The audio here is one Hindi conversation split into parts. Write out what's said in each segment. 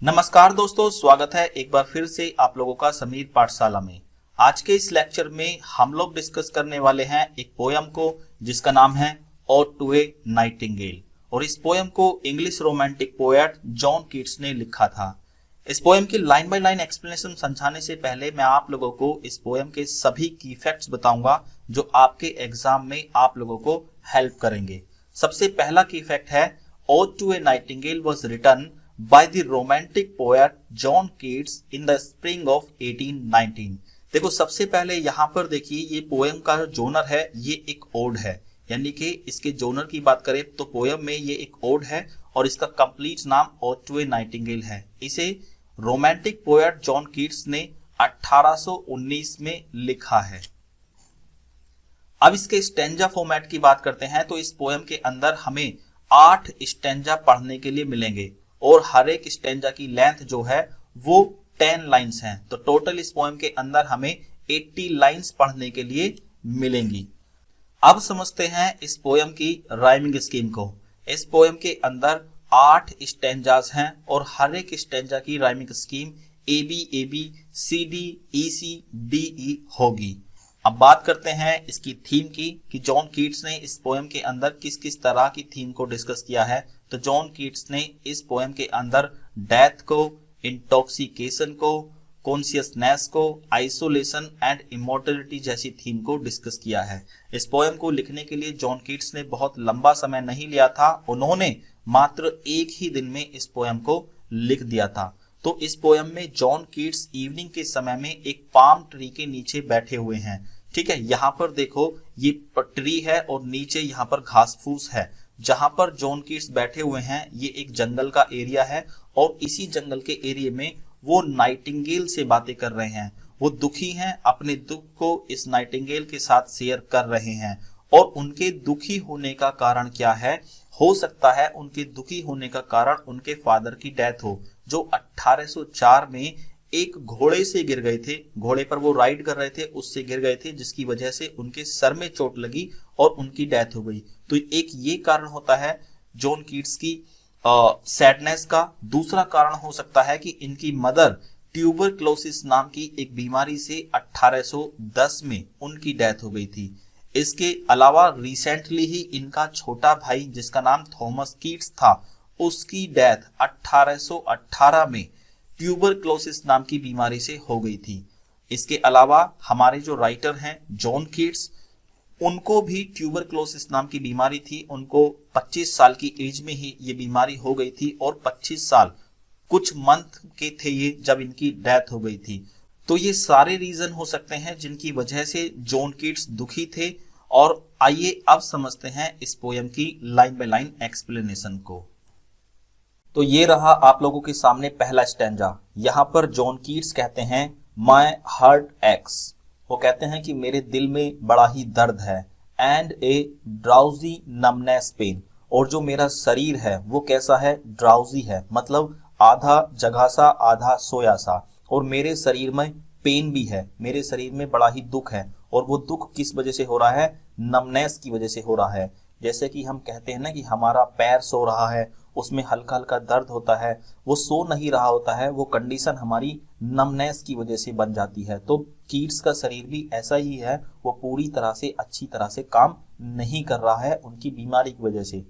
नमस्कार दोस्तों, स्वागत है एक बार फिर से आप लोगों का समीर पाठशाला में। आज के इस लेक्चर में हम लोग डिस्कस करने वाले हैं एक पोयम को जिसका नाम है ओड टू ए नाइटिंगेल। और इस पोयम को English romantic poet John Keats ने लिखा था। इस पोयम की लाइन बाय लाइन एक्सप्लेनेशन समझाने से पहले मैं आप लोगों को इस पोयम के सभी की फैक्ट्स बताऊंगा जो आपके एग्जाम में आप लोगों को हेल्प करेंगे। सबसे पहला की फैक्ट है, ode to a nightingale was written by the romantic poet John Keats in the spring of 1819। देखो सबसे पहले यहाँ पर देखिए, ये पोएम का जो जोनर है ये एक ओड है, यानी कि इसके जोनर की बात करें तो पोएम में ये एक ओड है और इसका कंप्लीट नाम ओड टू ए नाइटिंगेल है। इसे रोमांटिक पोएट जॉन कीट्स ने 1819 में लिखा है। अब इसके स्टैंजा फॉर्मेट की बात करते हैं तो इस पोएम के अंदर हमें 8 स्टैंजा पढ़ने के लिए मिलेंगे और हर एक स्टैंजा की लेंथ जो है वो 10 लाइंस हैं। तो टोटल इस पोएम के अंदर हमें 80 लाइंस पढ़ने के लिए मिलेंगी। अब समझते हैं इस पोएम की राइमिंग स्कीम को। इस पोएम के अंदर 8 स्टैंजास हैं और हर एक स्टैंजा की rhyming scheme AB CD EC DE होगी। अब बात करते हैं इसकी थीम की कि जॉन कीट्स ने इस पोएम के अंदर किस किस तरह की थीम को डिस्कस किया है। तो जॉन कीट्स ने इस पोएम के अंदर डेथ को, इंटॉक्सिकेशन को, कॉन्शियसनेस को, आइसोलेशन एंड इमॉर्टलिटी जैसी थीम को डिस्कस किया है। इस पोएम को लिखने के लिए जॉन कीट्स ने बहुत लंबा समय नहीं लिया था, उन्होंने मात्र एक ही दिन में इस पोएम को लिख दिया था। तो इस पोएम में जॉन कीट्स इवनिंग के समय में एक पाम ट्री के नीचे बैठे हुए हैं। ठीक है, यहाँ पर देखो ये ट्री है और नीचे यहाँ पर घास फूस है। जहां पर जॉन कीट्स बैठे हुए हैं ये एक जंगल का एरिया है और इसी जंगल के एरिया में वो नाइटिंगेल से बातें कर रहे हैं। वो दुखी हैं, अपने दुख को इस नाइटिंगेल के साथ शेयर कर रहे हैं। और उनके दुखी होने का कारण क्या है? हो सकता है उनके दुखी होने का कारण उनके फादर की डेथ हो, जो 1804 में एक घोड़े से गिर गए थे। घोड़े पर वो राइड कर रहे थे, उससे गिर गए थे, जिसकी वजह से उनके सर में चोट लगी और उनकी डेथ हो गई। तो एक ये कारण होता है जॉन कीट्स की सैडनेस का। दूसरा कारण हो सकता है कि इनकी मदर ट्यूबरक्लोसिस नाम की एक बीमारी से 1810 में उनकी डेथ हो गई थी। इसके अलावा रिसेंटली ही इनका छोटा भाई जिसका नाम थॉमस कीट्स था, उसकी डेथ 1818 में ट्यूबरक्लोसिस नाम की बीमारी से हो गई थी। इसके अलावा हमारे जो राइटर हैं जॉन कीट्स, उनको भी ट्यूबरक्लोसिस नाम की बीमारी थी। उनको 25 साल की एज में ही ये बीमारी हो गई थी और 25 साल कुछ मंथ के थे ये जब इनकी डेथ हो गई थी। तो ये सारे रीजन हो सकते हैं जिनकी वजह से जॉन कीट्स दुखी थे। और आइए अब समझते हैं इस पोयम की लाइन बाय लाइन एक्सप्लेनेशन को। तो ये रहा आप लोगों के सामने पहला स्टैंजा। यहाँ पर जॉन कीट्स कहते हैं माई हार्ट एक्स, वो कहते हैं कि मेरे दिल में बड़ा ही दर्द है। And a drowsy numbness pain, और जो मेरा शरीर है वो कैसा है? ड्राउजी है, मतलब आधा जगा सा आधा सोया सा। और मेरे शरीर में पेन भी है, मेरे शरीर में बड़ा ही दुख है। और वो दुख किस वजह से हो रहा है? नमनेस की वजह से हो रहा है। जैसे कि हम कहते हैं ना कि हमारा पैर सो रहा है, उसमें हल्का हल्का दर्द होता है, वो सो नहीं रहा होता है, वो कंडीशन हमारी नमनेस की वजह से बन जाती है। तो कीट्स का शरीर भी ऐसा ही है, वो पूरी तरह से अच्छी तरह से काम नहीं कर रहा है उनकी बीमारी की वजह से।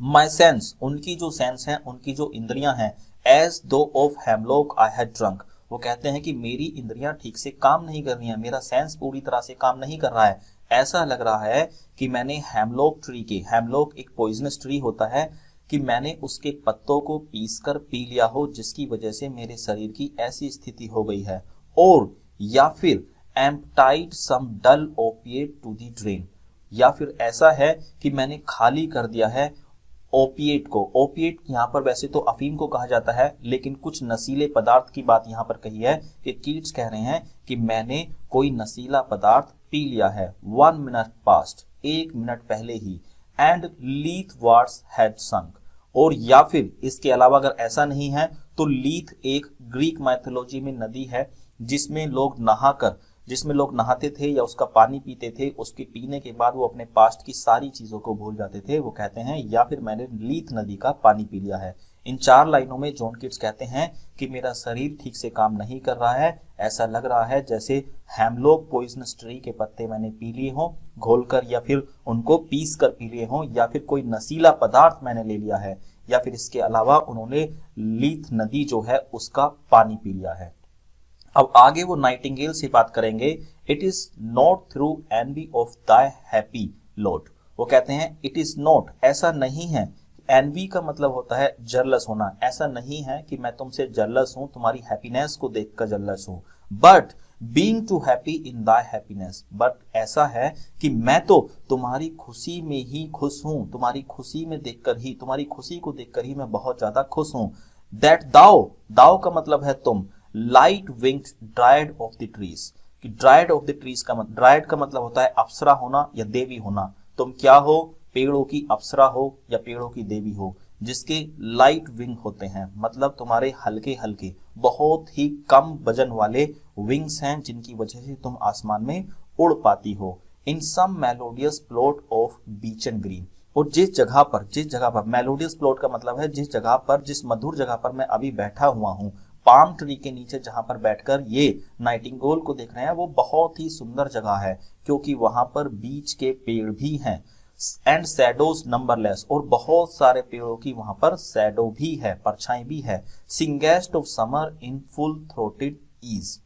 माई सेंस, उनकी जो सेंस है, उनकी जो इंद्रियां हैं, एज दो of hemlock I had drunk, वो कहते हैं कि मेरी इंद्रियां ठीक से काम नहीं कर रही हैं, मेरा सेंस पूरी तरह से काम नहीं कर रहा है। ऐसा लग रहा है कि मैंने हेमलॉक ट्री के, हेमलॉक एक पॉइजनस ट्री होता है, कि मैंने उसके पत्तों को पीसकर पी लिया हो, जिसकी वजह से मेरे शरीर की ऐसी स्थिति हो गई है। और या फिर एम्प्टाइड सम डल ओपिएट टू द ड्रेन, या फिर ऐसा है कि मैंने खाली कर दिया है ओपिएट को। ओपिएट यहाँ पर वैसे तो अफीम को कहा जाता है, लेकिन कुछ नशीले पदार्थ की बात यहाँ पर कही है कि कीट्स कह रहे हैं कि मैंने कोई नशीला पदार्थ पी लिया है। 1 मिनट पास्ट, 1 मिनट पहले ही। एंड लीथ वार्ड्स हैड संक, और या फिर इसके अलावा अगर ऐसा नहीं है तो लीथ एक ग्रीक माइथोलॉजी में नदी है जिसमें लोग नहाते थे या उसका पानी पीते थे। उसके पीने के बाद वो अपने पास्ट की सारी चीजों को भूल जाते थे। वो कहते हैं या फिर मैंने लीथ नदी का पानी पी लिया है। इन 4 लाइनों में जॉन कीट्स कहते हैं कि मेरा शरीर ठीक से काम नहीं कर रहा है, ऐसा लग रहा है जैसे हेमलॉक पॉइजनस ट्री के पत्ते मैंने पी लिए हों घोलकर, या फिर उनको पीस कर पी लिए हों, या फिर कोई नशीला पदार्थ मैंने ले लिया है, या फिर इसके अलावा उन्होंने लीथ नदी जो है उसका पानी पी लिया है। अब आगे वो नाइटिंगेल से बात करेंगे। It is not through envy of thy happy lot. वो कहते हैं इट इज नॉट, ऐसा नहीं है। एनवी का मतलब होता है जर्लस होना। ऐसा नहीं है कि मैं तुमसे जर्लस हूं, तुम्हारी हैप्पीनेस को देखकर जर्लस हूं, but being too happy in thy happiness. But ऐसा है कि मैं तो तुम्हारी खुशी में ही खुश हूं, तुम्हारी खुशी में देखकर ही, तुम्हारी खुशी को देखकर ही मैं बहुत ज्यादा खुश हूं। दैट दाओ, दाओ का मतलब है तुम, light winged dried of the trees, कि ड्राइड ऑफ द ट्रीज का मतलब, ड्राइड का मतलब होता है अप्सरा होना या देवी होना। तुम क्या हो, पेड़ों की अप्सरा हो या पेड़ों की देवी हो, जिसके लाइट विंग होते हैं, मतलब तुम्हारे हल्के हल्के बहुत ही कम वजन वाले विंग्स हैं जिनकी वजह से तुम आसमान में उड़ पाती हो। In some melodious plot of beech and green. और जिस जगह पर मेलोडियस प्लॉट का मतलब है जिस जगह पर, जिस मधुर जगह पर मैं अभी बैठा हुआ हूँ, पाम ट्री के नीचे जहां पर बैठकर ये नाइटिंगेल को देख रहे हैं, वो बहुत ही सुंदर जगह है क्योंकि वहां पर बीच के पेड़ भी हैं, एंड शैडोज नंबरलेस, और बहुत सारे पेड़ों की वहां पर शैडो भी है, परछाई भी है। Singest of summer in full throated ease.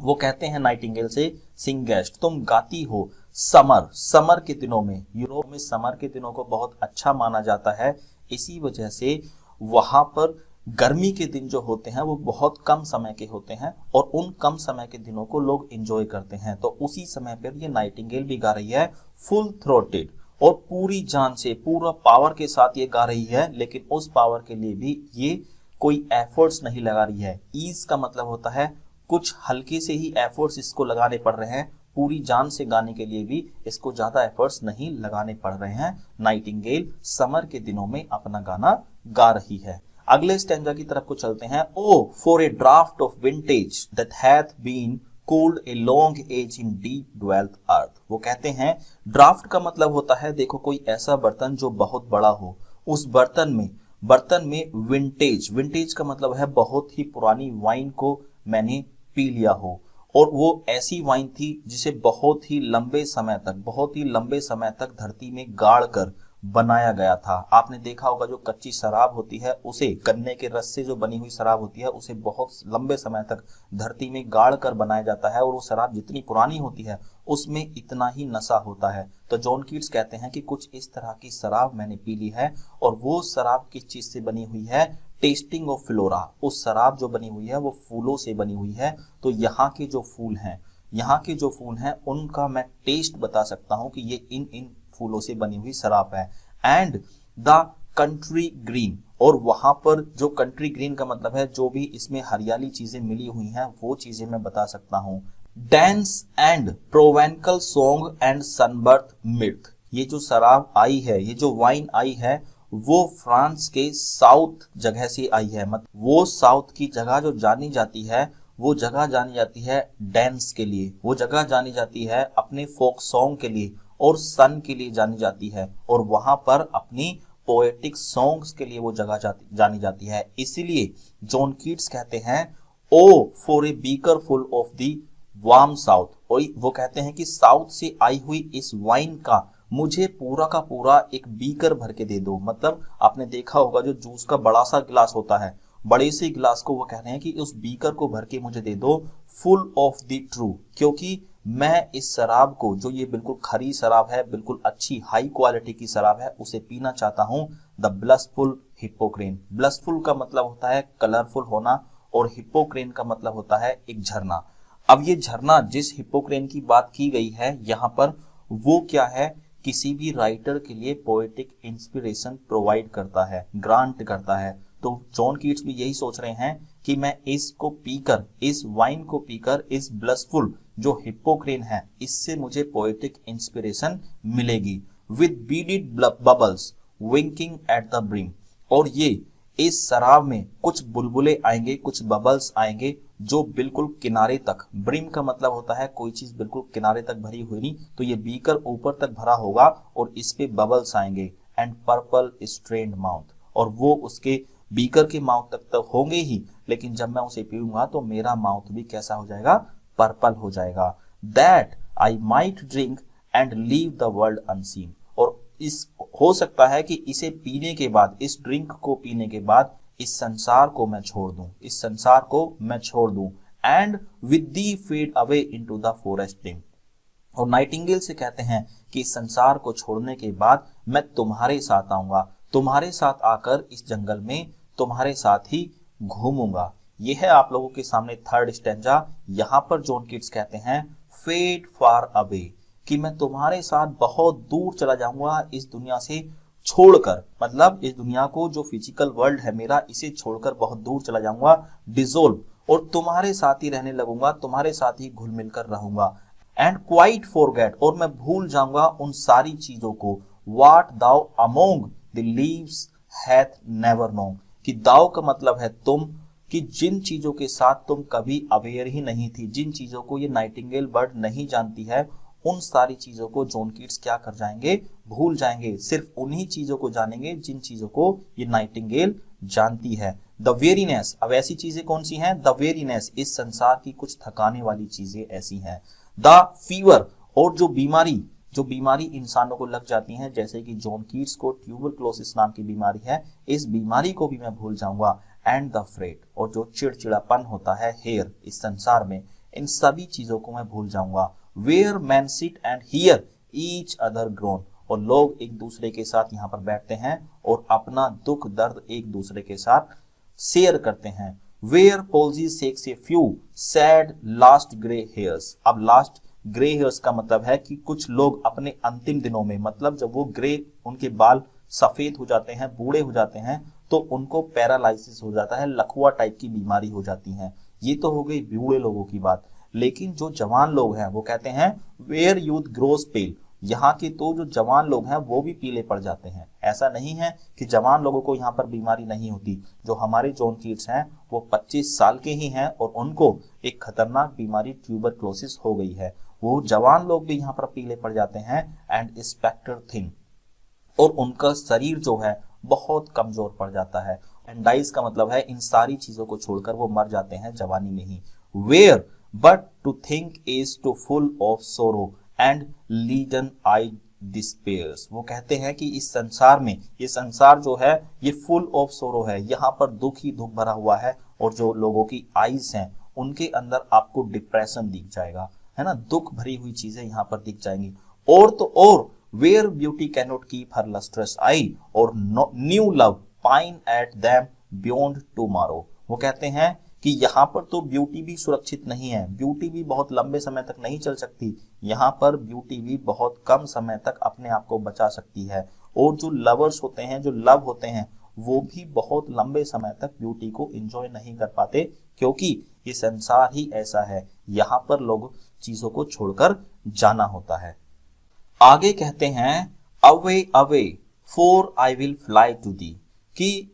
वो कहते हैं नाइटिंगेल से, सिंगेस्ट तुम गाती हो समर, समर के दिनों में, यूरोप में समर के दिनों को बहुत अच्छा माना जाता है, इसी वजह से वहां पर गर्मी के दिन जो होते हैं वो बहुत कम समय के होते हैं और उन कम समय के दिनों को लोग एंजॉय करते हैं। तो उसी समय पर ये नाइटिंगेल भी गा रही है फुल थ्रोटेड, और पूरी जान से, पूरा पावर के साथ ये गा रही है, लेकिन उस पावर के लिए भी ये कोई एफर्ट्स नहीं लगा रही है। ईज का मतलब होता है कुछ हल्के से ही एफर्ट्स इसको लगाने पड़ रहे हैं, पूरी जान से गाने के लिए भी इसको ज्यादा एफर्ट्स नहीं लगाने पड़ रहे हैं। नाइटिंगेल समर के दिनों में अपना गाना गा रही है। अगले स्टैंजा की तरफ को चलते हैं। O for a draught of vintage that hath been cooled a long age in deep delved earth. वो कहते हैं ड्राफ्ट का मतलब होता है, देखो कोई ऐसा बर्तन जो बहुत बड़ा हो, उस बर्तन में विंटेज, विंटेज का मतलब है बहुत ही पुरानी वाइन को मैंने पी लिया हो, और वो ऐसी वाइन थी जिसे बहुत ही लंबे समय तक धरती में गाड़ कर बनाया गया था। आपने देखा होगा जो कच्ची शराब होती है, उसे गन्ने के रस से जो बनी हुई शराब होती है, उसे बहुत लंबे समय तक धरती में गाड़ कर बनाया जाता है, और वो शराब जितनी पुरानी होती है उसमें इतना ही नशा होता है। तो जॉन कीट्स कहते हैं कि कुछ इस तरह की शराब मैंने पी ली है, और वो शराब किस चीज से बनी हुई है, टेस्टिंग ऑफ फ्लोरा। उस शराब जो बनी हुई है वो फूलों से बनी हुई है। तो यहाँ के जो फूल हैं उनका मैं टेस्ट बता सकता हूँ कि ये इन फूलों से बनी हुई शराब है। एंड द कंट्री ग्रीन, और वहां पर जो कंट्री ग्रीन का मतलब है जो भी इसमें हरियाली चीजें मिली हुई हैं वो चीजें मैं बता सकता हूँ। Dance and प्रोवेंकल song and सनबर्थ मिर्थ। ये जो शराब आई है, ये जो वाइन आई है, वो फ्रांस के साउथ जगह से आई है। मतलब वो साउथ की जगह जो जानी जाती है, वो जगह जानी जाती है डांस के लिए, वो जगह जानी जाती है अपने फोक सॉन्ग के लिए, और सन के लिए जानी जाती है, और वहां पर अपनी पोएटिक सॉन्ग्स के लिए वो जगह जानी जाती है। इसीलिए जॉन कीट्स कहते हैं O for a beaker full of the warm south, और वो कहते हैं कि साउथ से आई हुई इस वाइन का मुझे पूरा का पूरा एक बीकर भर के दे दो। मतलब आपने देखा होगा जो जूस का बड़ा सा गिलास होता है, बड़े से गिलास को वो कह रहे हैं कि उस बीकर को भर के मुझे दे दो फुल ऑफ द ट्रू, क्योंकि मैं इस शराब को, जो ये बिल्कुल खरी शराब है, बिल्कुल अच्छी हाई क्वालिटी की शराब है, उसे पीना चाहता हूं। द ब्लसफुल हिप्पोक्रेन। ब्लसफुल का मतलब होता है कलरफुल होना, और हिप्पोक्रेन का मतलब होता है एक झरना। अब ये झरना जिस हिप्पोक्रेन की बात की गई है यहाँ पर, वो क्या है, किसी भी राइटर के लिए पोएटिक इंस्पिरेशन प्रोवाइड करता है, ग्रांट करता है। तो जॉन कीट्स भी यही सोच रहे हैं कि मैं इसको पीकर, इस वाइन को पीकर, इस ब्लसफुल जो हिप्पोक्रेन है, इससे मुझे पोएटिक इंस्पिरेशन मिलेगी। With beaded bubbles winking at the brim, और ये इस शराब में कुछ बुलबुले आएंगे, कुछ बबल्स आएंगे जो बिल्कुल किनारे तक, ब्रिम का मतलब होता है कोई चीज बिल्कुल किनारे तक भरी हुई नहीं, तो ये बीकर ऊपर तक भरा होगा और इस पे बबल्स आएंगे। एंड पर्पल स्ट्रेन्ड माउथ, और वो उसके बीकर के माउथ तक तो होंगे ही, लेकिन जब मैं उसे पीऊंगा तो मेरा माउथ भी कैसा हो जाएगा, पर्पल हो जाएगा। That I might drink and leave the world unseen, और इस हो सकता है कि इसे पीने के बाद, इस ड्रिंक को पीने के बाद इस संसार को मैं छोड़ दूं, इस संसार को मैं छोड़ दूं। And with the fade away into the forest dim, और नाइटिंगेल से कहते हैं कि इस संसार को छोड़ने के बाद मैं तुम्हारे साथ आऊंगा, तुम्हारे साथ आकर इस जंगल में तुम्हारे साथ ही घूमूंगा। यह है आप लोगों के सामने थर्ड स्टैंजा। यहां पर जॉन कीट्स कहते हैं फेड फार अवे, कि मैं तुम्हारे साथ बहुत दूर चला जाऊंगा इस दुनिया से छोड़कर, मतलब इस दुनिया को जो फिजिकल वर्ल्ड है मेरा, इसे छोड़कर बहुत दूर चला जाऊंगा, डिसोल्व, और तुम्हारे साथ ही रहने लगूंगा, तुम्हारे साथ ही घुल मिलकर रहूंगा। एंड क्वाइट फॉरगेट, और मैं भूल जाऊंगा उन सारी चीजों को, what thou among the leaves hath never known, कि दाउ का मतलब है तुम, कि जिन चीजों के साथ तुम कभी अवेयर ही नहीं थी, जिन चीजों को ये नाइटिंगेल बर्ड नहीं जानती है, उन सारी चीजों को जॉन कीट्स क्या कर जाएंगे, भूल जाएंगे। सिर्फ उन्हीं चीजों को जानेंगे जिन चीजों को ये नाइटिंगेल जानती है। द वेरीनेस, अब ऐसी चीजें कौन सी हैं, द वेरीनेस, इस संसार की कुछ थकाने वाली चीजें ऐसी हैं। द फीवर, और जो बीमारी इंसानों को लग जाती हैं, जैसे कि जॉन कीट्स को ट्यूबरक्लोसिस नाम की बीमारी है, इस बीमारी को भी मैं भूल जाऊंगा। एंड द फ्रेट, और जो चिड़चिड़ापन होता है हेयर इस संसार में, इन सभी चीजों को मैं भूल जाऊंगा। Where men sit and hear each other groan, और लोग एक दूसरे के साथ यहाँ पर बैठते हैं और अपना दुख दर्द एक दूसरे के साथ शेयर करते हैं। Where palsy shakes a few sad last grey hairs, अब लास्ट ग्रे हेयर्स का मतलब है कि कुछ लोग अपने अंतिम दिनों में, मतलब जब वो ग्रे, उनके बाल सफेद हो जाते हैं, बूढ़े हो जाते हैं, तो उनको पैरालाइसिस हो जाता है, लकवा टाइप की बीमारी हो जाती है। ये तो हो गई बूढ़े लोगों की बात, लेकिन जो जवान लोग हैं वो कहते हैं वेयर यूथ ग्रोस पेल, यहाँ के तो जो जवान लोग हैं वो भी पीले पड़ जाते हैं। ऐसा नहीं है कि जवान लोगों को यहाँ पर बीमारी नहीं होती, जो हमारे जॉन कीट्स हैं वो 25 साल के ही हैं और उनको एक खतरनाक बीमारी ट्यूबरक्लोसिस हो गई है, वो जवान लोग भी यहाँ पर पीले पड़ जाते हैं। एंड स्पेक्टर थिन, और उनका शरीर जो है बहुत कमजोर पड़ जाता है। एंड डाइज का मतलब है इन सारी चीजों को छोड़कर वो मर जाते हैं जवानी में ही। Where but to think is to full of sorrow and leaden eye despairs, वो कहते हैं कि इस संसार में, ये संसार जो है ये फुल ऑफ सोरो है, यहाँ पर दुख ही दुख भरा हुआ है, और जो लोगों की आईज हैं उनके अंदर आपको डिप्रेशन दिख जाएगा, है ना, दुख भरी हुई चीजें यहाँ पर दिख जाएंगी। और तो और where beauty can not keep her lustrous eye or new love pine at them beyond tomorrow, वो कहते हैं कि यहाँ पर तो ब्यूटी भी सुरक्षित नहीं है, ब्यूटी भी बहुत लंबे समय तक नहीं चल सकती, यहाँ पर ब्यूटी भी बहुत कम समय तक अपने आप को बचा सकती है। और जो लवर्स होते हैं, जो लव होते हैं, वो भी बहुत लंबे समय तक ब्यूटी को एंजॉय नहीं कर पाते, क्योंकि ये संसार ही ऐसा है, यहाँ पर लोग चीजों को छोड़कर जाना होता है। आगे कहते हैं away away for I will fly to thee, कि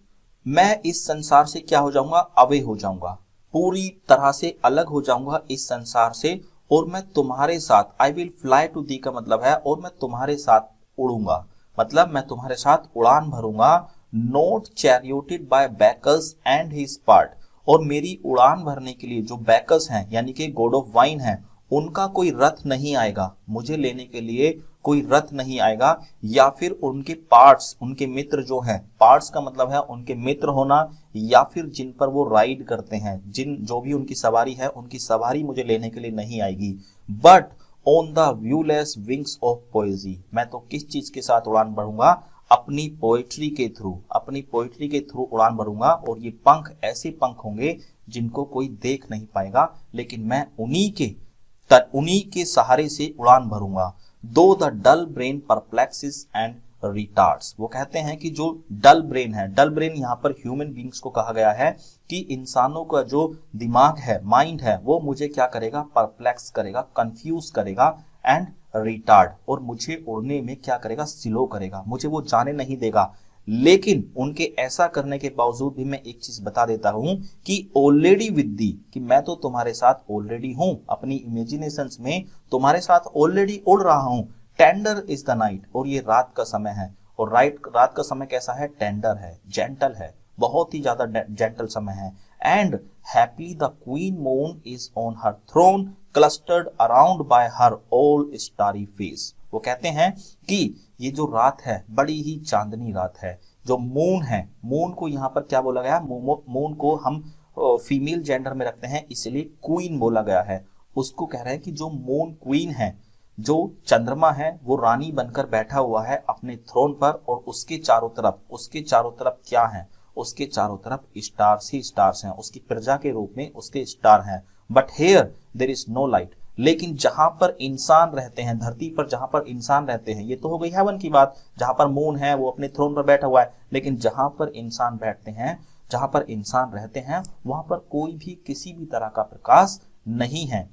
मैं इस संसार से क्या हो जाऊंगा, अवे हो जाऊंगा, पूरी तरह से अलग हो जाऊंगा इस संसार से, और मैं तुम्हारे साथ, I will fly to thee का मतलब है और मैं तुम्हारे साथ उड़ूंगा, मतलब मैं तुम्हारे साथ उड़ान भरूंगा। Not charioted by Bacchus and his pards, और मेरी उड़ान भरने के लिए जो बैकस हैं यानी कि गॉड ऑफ वाइन है, उनका कोई रथ नहीं आएगा, मुझे लेने के लिए कोई रथ नहीं आएगा, या फिर उनके पार्ट्स, उनके मित्र जो हैं, पार्ट्स का मतलब है उनके मित्र होना, या फिर जिन पर वो राइड करते हैं, जो भी उनकी सवारी है, उनकी सवारी मुझे लेने के लिए नहीं आएगी। But on the व्यूलेस wings of पोएजी, मैं तो किस चीज के साथ उड़ान भरूंगा, अपनी पोएट्री के थ्रू, अपनी पोएट्री के थ्रू उड़ान भरूंगा, और ये पंख ऐसे पंख होंगे जिनको कोई देख नहीं पाएगा, लेकिन मैं उन्हीं के सहारे से उड़ान भरूंगा। Though the dull brain perplexes and retards, वो कहते हैं कि जो डल ब्रेन है, डल ब्रेन यहाँ पर ह्यूमन बींग्स को कहा गया है कि इंसानों का जो दिमाग है, माइंड है, वो मुझे क्या करेगा, परप्लेक्स करेगा, कंफ्यूज करेगा, एंड रिटार्ड, और मुझे उड़ने में क्या करेगा, स्लो करेगा, मुझे वो जाने नहीं देगा। लेकिन उनके ऐसा करने के बावजूद भी मैं एक चीज बता देता हूं कि ऑलरेडी विद दी, कि मैं तो तुम्हारे साथ ऑलरेडी हूं, अपनी इमेजिनेशंस में तुम्हारे साथ ऑलरेडी उड़ रहा हूं। टेंडर इज द नाइट, और ये रात का समय है, और रात का समय कैसा है, टेंडर है, जेंटल है, बहुत ही ज्यादा जेंटल समय है। And happily the queen moon is on her throne clustered around by all her starry fays. वो कहते हैं कि ये जो रात है बड़ी ही चांदनी रात है। जो मून है, मून को यहाँ पर क्या बोला गया, मून को हम फीमेल जेंडर में रखते हैं इसलिए क्वीन बोला गया है। उसको कह रहे हैं कि जो मून क्वीन है, जो चंद्रमा है, वो रानी बनकर बैठा हुआ है अपने थ्रोन पर, और उसके चारों तरफ क्या है, उसके चारों तरफ स्टार्स ही स्टार्स हैं, उसकी प्रजा के रूप में उसके स्टार हैं। But here there is no light, लेकिन जहां पर इंसान रहते हैं, धरती पर जहां पर इंसान रहते हैं, ये तो हो गई हेवन की बात, जहां पर मून है वो अपने थ्रोन पर बैठा हुआ है, लेकिन जहां पर इंसान बैठते हैं, जहां पर इंसान रहते हैं, वहां पर कोई भी किसी भी तरह का प्रकाश नहीं है।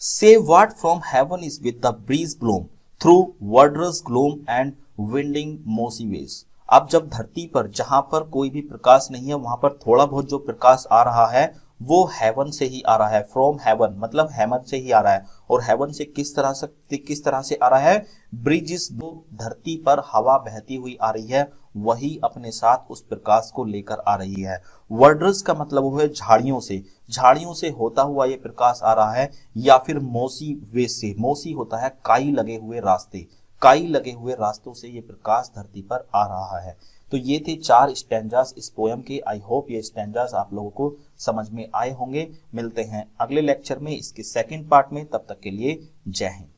Save what from heaven is with the breeze bloom through wondrous gloom and winding mossy ways। अब जब धरती पर जहां पर कोई भी प्रकाश नहीं है, वहां पर थोड़ा बहुत जो प्रकाश आ रहा है वो हेवन से ही आ रहा है। फ्रॉम हेवन मतलब हेवन से ही आ रहा है। और हेवन से किस तरह से आ रहा है, ब्रिजेस, जो धरती पर हवा बहती हुई आ रही है वही अपने साथ उस प्रकाश को लेकर आ रही है। वर्डर्स का मतलब वो है झाड़ियों से होता हुआ ये प्रकाश आ रहा है, या फिर मोसी वे से, मोसी होता है काई लगे हुए रास्तों से ये प्रकाश धरती पर आ रहा है। तो ये थे 4 स्टैंजास इस पोयम के। आई होप ये स्टैंजास आप लोगों को समझ में आए होंगे। मिलते हैं अगले लेक्चर में इसके सेकंड पार्ट में, तब तक के लिए जय हिंद।